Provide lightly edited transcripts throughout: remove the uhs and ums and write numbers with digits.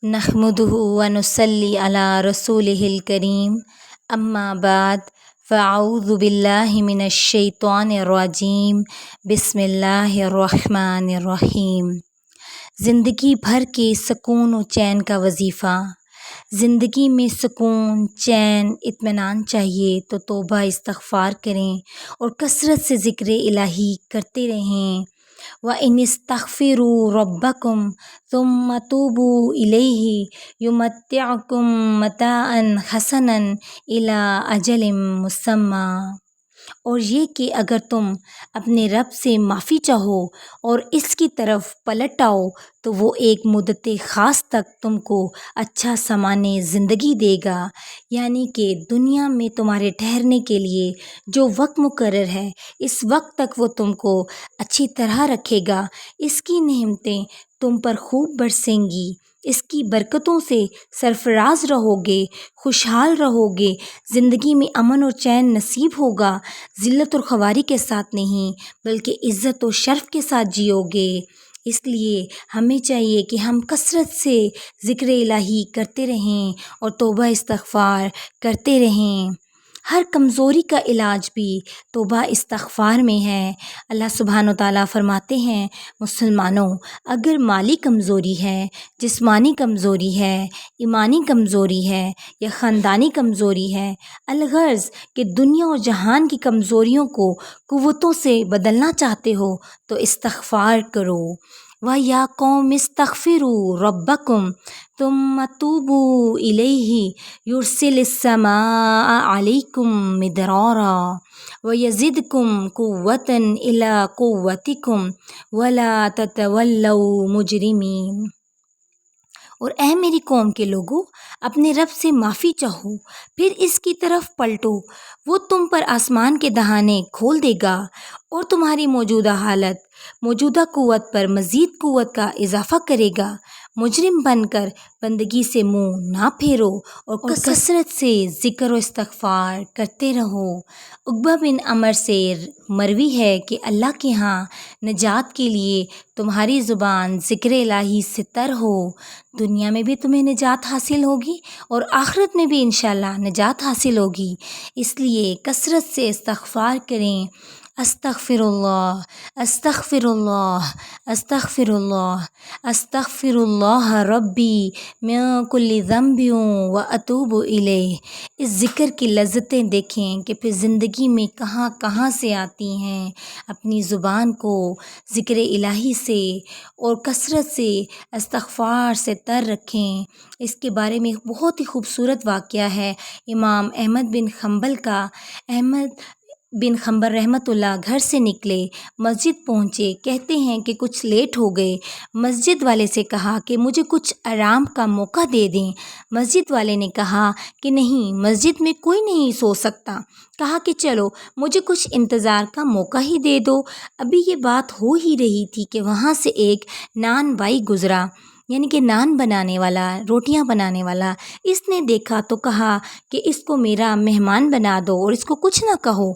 نحمده ونصلي على رسوله الكريم اما بعد فاعوذ باللہ من الشیطان الرجیم بسم اللہ الرحمن الرحیم۔ زندگی بھر کے سکون و چین کا وظیفہ۔ زندگی میں سکون، چین، اطمینان چاہیے تو توبہ استغفار کریں اور کثرت سے ذکر الہی کرتے رہیں۔ وَإِنِ اسْتَغْفِرُوا رَبَّكُمْ ثُمَّ تُوبُوا إِلَيْهِ يُمَتِّعْكُمْ مَتَاعًا حَسَنًا إِلَىٰ أَجَلٍ مُّسَمًّى۔ اور یہ کہ اگر تم اپنے رب سے معافی چاہو اور اس کی طرف پلٹ آؤ تو وہ ایک مدت خاص تک تم کو اچھا سامان زندگی دے گا، یعنی کہ دنیا میں تمہارے ٹھہرنے کے لیے جو وقت مقرر ہے اس وقت تک وہ تم کو اچھی طرح رکھے گا۔ اس کی نعمتیں تم پر خوب برسیں گی، اس کی برکتوں سے سرفراز رہو گے، خوشحال رہو گے، زندگی میں امن اور چین نصیب ہوگا۔ ذلت اور خواری کے ساتھ نہیں بلکہ عزت و شرف کے ساتھ جیو گے۔ اس لیے ہمیں چاہیے کہ ہم کثرت سے ذکر الہی کرتے رہیں اور توبہ استغفار کرتے رہیں۔ ہر کمزوری کا علاج بھی توبہ استغفار میں ہے۔ اللہ سبحانہ و تعالیٰ فرماتے ہیں، مسلمانوں اگر مالی کمزوری ہے، جسمانی کمزوری ہے، ایمانی کمزوری ہے یا خاندانی کمزوری ہے، الغرض کہ دنیا اور جہان کی کمزوریوں کو قوتوں سے بدلنا چاہتے ہو تو استغفار کرو۔ وَيَا قَوْمِ اسْتَغْفِرُوا رَبَّكُمْ ثُمَّ تُوبُوا إِلَيْهِ يُرْسِلِ السَّمَاءَ عَلَيْكُمْ مِدْرَارًا وَيَزِدْكُمْ قُوَّةً إِلَىٰ قُوَّتِكُمْ وَلَا تَتَوَلَّوْا مُجْرِمِينَ۔ اور اے میری قوم کے لوگوں، اپنے رب سے معافی چاہو، پھر اس کی طرف پلٹو، وہ تم پر آسمان کے دہانے کھول دے گا اور تمہاری موجودہ حالت، موجودہ قوت پر مزید قوت کا اضافہ کرے گا۔ مجرم بن کر بندگی سے منہ نہ پھیرو اور کثرت سے ذکر و استغفار کرتے رہو۔ عقبہ بن عمر سے مروی ہے کہ اللہ کے ہاں نجات کے لیے تمہاری زبان ذکر الہی سے تر ہو، دنیا میں بھی تمہیں نجات حاصل ہوگی اور آخرت میں بھی انشاءاللہ نجات حاصل ہوگی۔ اس لیے کثرت سے استغفار کریں۔ استغفر اللہ، استغفر اللہ، استغفر اللہ، استغفر اللہ ربی من کل ذنب واتوب الیہ۔ اس ذکر کی لذتیں دیکھیں کہ پھر زندگی میں کہاں کہاں سے آتی ہیں۔ اپنی زبان کو ذکر الہی سے اور کثرت سے استغفار سے تر رکھیں۔ اس کے بارے میں بہت ہی خوبصورت واقعہ ہے امام احمد بن حنبل کا۔ احمد بن حنبل رحمۃ اللہ گھر سے نکلے، مسجد پہنچے، کہتے ہیں کہ کچھ لیٹ ہو گئے۔ مسجد والے سے کہا کہ مجھے کچھ آرام کا موقع دے دیں۔ مسجد والے نے کہا کہ نہیں، مسجد میں کوئی نہیں سو سکتا۔ کہا کہ چلو مجھے کچھ انتظار کا موقع ہی دے دو۔ ابھی یہ بات ہو ہی رہی تھی کہ وہاں سے ایک نان بائی گزرا، یعنی کہ نان بنانے والا، روٹیاں بنانے والا۔ اس نے دیکھا تو کہا کہ اس کو میرا مہمان بنا دو اور اس کو کچھ نہ کہو۔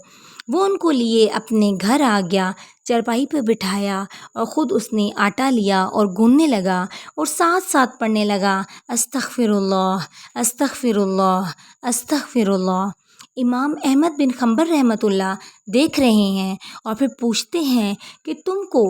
وہ ان کو لیے اپنے گھر آ گیا، چارپائی پہ بٹھایا اور خود اس نے آٹا لیا اور گوننے لگا اور ساتھ ساتھ پڑھنے لگا، استغفر اللہ، استغفر اللہ، استغفر اللہ۔ امام احمد بن حنبل رحمۃ اللہ دیکھ رہے ہیں اور پھر پوچھتے ہیں کہ تم کو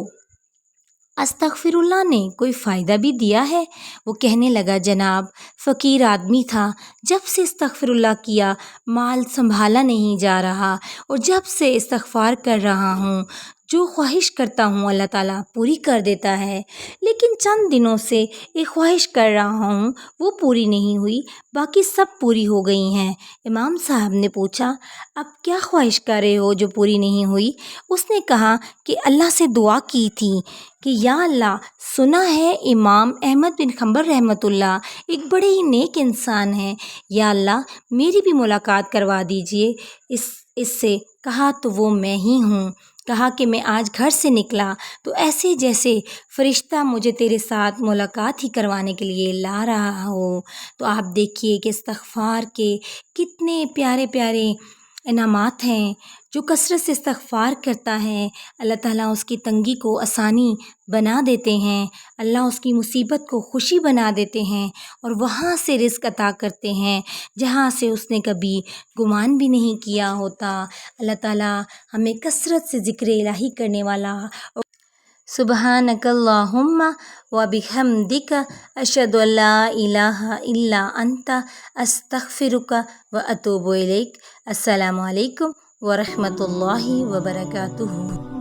استغفر اللہ نے کوئی فائدہ بھی دیا ہے؟ وہ کہنے لگا، جناب فقیر آدمی تھا، جب سے استغفر اللہ کیا مال سنبھالا نہیں جا رہا، اور جب سے استغفار کر رہا ہوں جو خواہش کرتا ہوں اللہ تعالیٰ پوری کر دیتا ہے، لیکن چند دنوں سے ایک خواہش کر رہا ہوں وہ پوری نہیں ہوئی، باقی سب پوری ہو گئی ہیں۔ امام صاحب نے پوچھا، اب کیا خواہش کر رہے ہو جو پوری نہیں ہوئی؟ اس نے کہا کہ اللہ سے دعا کی تھی کہ یا اللہ، سنا ہے امام احمد بن حنبل رحمۃ اللہ ایک بڑے ہی نیک انسان ہیں، یا اللہ میری بھی ملاقات کروا دیجئے اس سے۔ کہا تو وہ میں ہی ہوں۔ کہا کہ میں آج گھر سے نکلا تو ایسے جیسے فرشتہ مجھے تیرے ساتھ ملاقات ہی کروانے کے لیے لا رہا ہو۔ تو آپ دیکھیے کہ استغفار کے کتنے پیارے پیارے انعامات ہیں جو کثرت سے استغفار کرتا ہے اللہ تعالیٰ اس کی تنگی کو آسانی بنا دیتے ہیں، اللہ اس کی مصیبت کو خوشی بنا دیتے ہیں اور وہاں سے رزق عطا کرتے ہیں جہاں سے اس نے کبھی گمان بھی نہیں کیا ہوتا۔ اللہ تعالیٰ ہمیں کثرت سے ذکر الہی کرنے والا سبحانک اللہم و بحمدک اشہد ان لا الہ الا انت استغفرک و اتوب الیک۔ السلام علیکم ورحمۃ اللہ وبرکاتہ۔